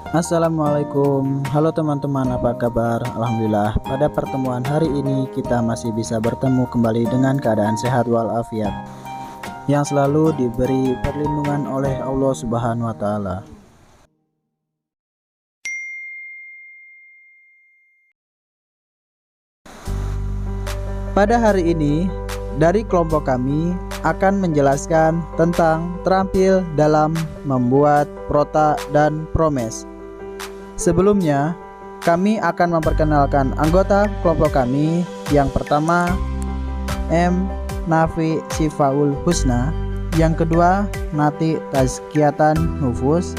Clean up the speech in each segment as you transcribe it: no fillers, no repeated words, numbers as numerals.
Assalamualaikum, halo teman-teman, apa kabar? Alhamdulillah, pada pertemuan hari ini kita masih bisa bertemu kembali dengan keadaan sehat walafiat yang selalu diberi perlindungan oleh Allah Subhanahu wa Ta'ala. Pada hari ini, dari kelompok kami akan menjelaskan tentang terampil dalam membuat prota dan promes. Sebelumnya, kami akan memperkenalkan anggota kelompok kami. Yang pertama, M. Nafi Sifaul Husna. Yang kedua, Nati Tazkiyatan Nufus.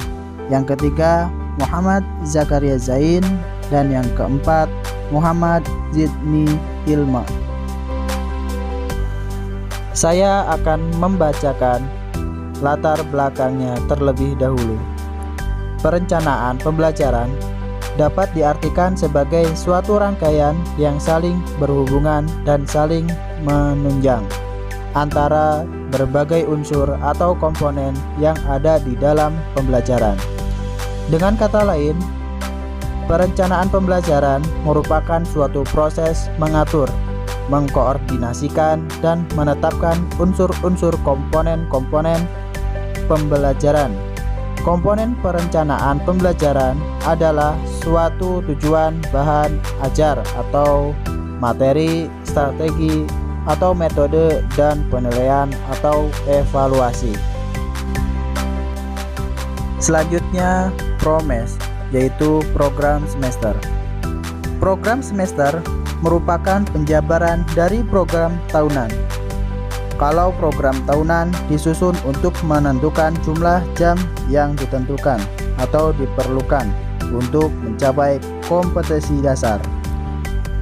Yang ketiga, Muhammad Zakaria Zain. Dan yang keempat, Muhammad Zidni Ilma. Saya akan membacakan latar belakangnya terlebih dahulu. Perencanaan pembelajaran dapat diartikan sebagai suatu rangkaian yang saling berhubungan dan saling menunjang antara berbagai unsur atau komponen yang ada di dalam pembelajaran. Dengan kata lain, perencanaan pembelajaran merupakan suatu proses mengatur, mengkoordinasikan, dan menetapkan unsur-unsur komponen-komponen pembelajaran. Komponen perencanaan pembelajaran adalah suatu tujuan, bahan ajar atau materi, strategi atau metode, dan penilaian atau evaluasi. Selanjutnya, PROMES, yaitu program semester. Program semester merupakan penjabaran dari program tahunan. Kalau program tahunan disusun untuk menentukan jumlah jam yang ditentukan atau diperlukan untuk mencapai kompetensi dasar,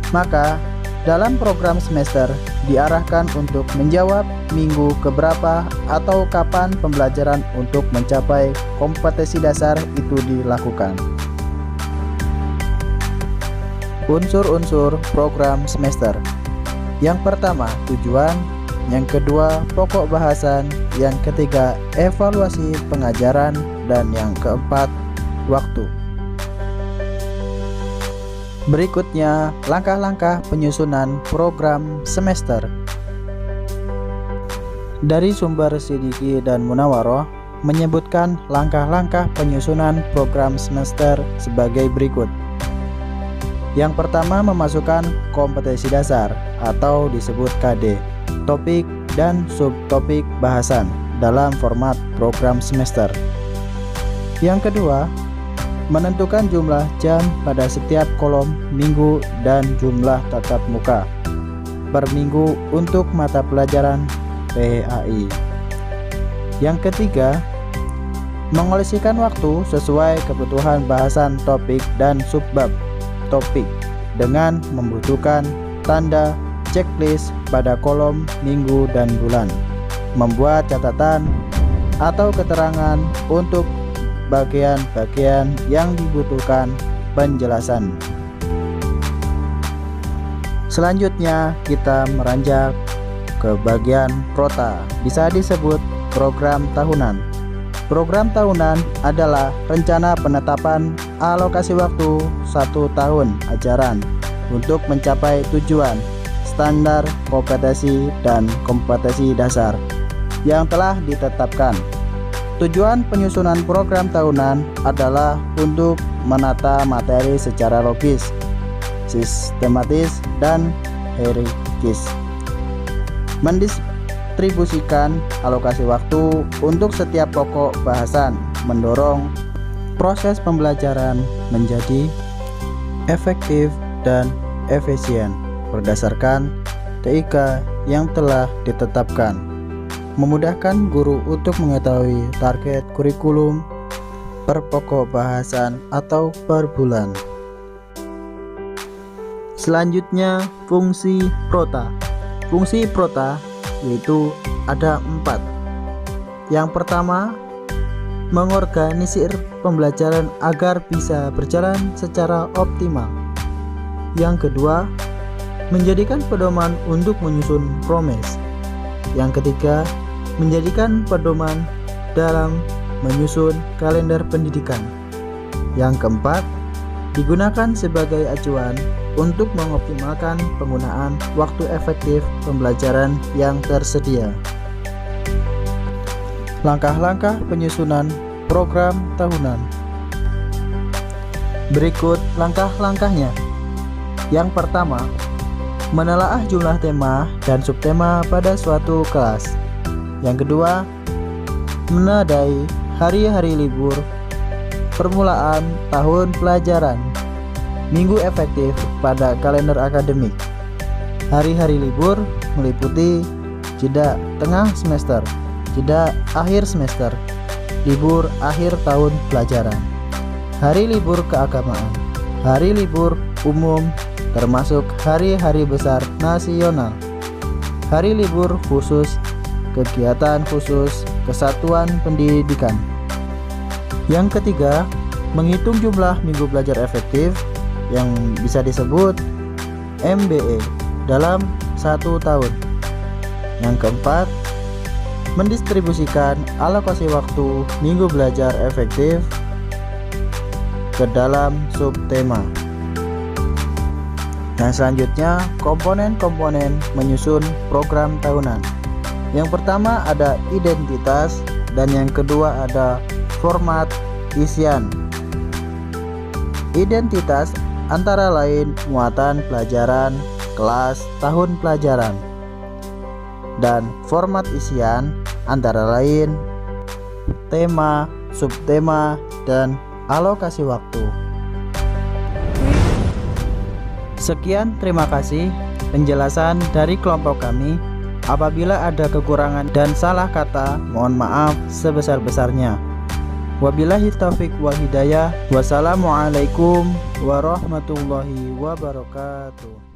maka dalam program semester diarahkan untuk menjawab minggu keberapa atau kapan pembelajaran untuk mencapai kompetensi dasar itu dilakukan. Unsur-unsur program semester. Yang pertama, tujuan. Yang kedua, pokok bahasan. Yang ketiga, evaluasi pengajaran. Dan yang keempat, waktu. Berikutnya, langkah-langkah penyusunan program semester. Dari sumber Sidiki dan Munawaroh menyebutkan langkah-langkah penyusunan program semester sebagai berikut. Yang pertama, memasukkan kompetensi dasar atau disebut KD, topik dan subtopik bahasan dalam format program semester. Yang kedua, menentukan jumlah jam pada setiap kolom minggu dan jumlah tatap muka per minggu untuk mata pelajaran PHI. Yang ketiga, mengolesikan waktu sesuai kebutuhan bahasan topik dan subbab topik dengan membutuhkan tanda checklist pada kolom minggu dan bulan, membuat catatan atau keterangan untuk bagian-bagian yang dibutuhkan penjelasan. Selanjutnya kita meranjak ke bagian prota, bisa disebut program tahunan. Program tahunan adalah rencana penetapan alokasi waktu 1 tahun ajaran untuk mencapai tujuan, standar, kompetensi, dan kompetensi dasar yang telah ditetapkan. Tujuan penyusunan program tahunan adalah untuk menata materi secara logis, sistematis, dan hierarkis, mendistribusikan alokasi waktu untuk setiap pokok bahasan, mendorong proses pembelajaran menjadi efektif dan efisien berdasarkan TIK yang telah ditetapkan, memudahkan guru untuk mengetahui target kurikulum per pokok bahasan atau per bulan. Selanjutnya, fungsi prota. Fungsi prota yaitu ada 4. Yang pertama, mengorganisir pembelajaran agar bisa berjalan secara optimal. Yang kedua, menjadikan pedoman untuk menyusun promes. Yang ketiga, menjadikan pedoman dalam menyusun kalender pendidikan. Yang keempat, digunakan sebagai acuan untuk mengoptimalkan penggunaan waktu efektif pembelajaran yang tersedia. Langkah-langkah penyusunan program tahunan. Berikut langkah-langkahnya. Yang pertama, menelaah jumlah tema dan subtema pada suatu kelas. Yang kedua, menandai hari-hari libur permulaan tahun pelajaran, minggu efektif pada kalender akademik. Hari-hari libur meliputi jeda tengah semester, jeda akhir semester, libur akhir tahun pelajaran, hari libur keagamaan, hari libur umum termasuk hari-hari besar nasional, hari libur khusus, kegiatan khusus kesatuan pendidikan. Yang ketiga, menghitung jumlah minggu belajar efektif yang bisa disebut MBE dalam 1 tahun. Yang keempat, mendistribusikan alokasi waktu minggu belajar efektif ke dalam subtema. Yang selanjutnya, komponen-komponen menyusun program tahunan. Yang pertama ada identitas dan yang kedua ada format isian. Identitas antara lain muatan pelajaran, kelas, tahun pelajaran. Dan format isian antara lain tema, subtema, dan alokasi waktu. Sekian, terima kasih penjelasan dari kelompok kami. Apabila ada kekurangan dan salah kata, mohon maaf sebesar-besarnya. Wabillahi taufiq wal hidayah. Wassalamualaikum warahmatullahi wabarakatuh.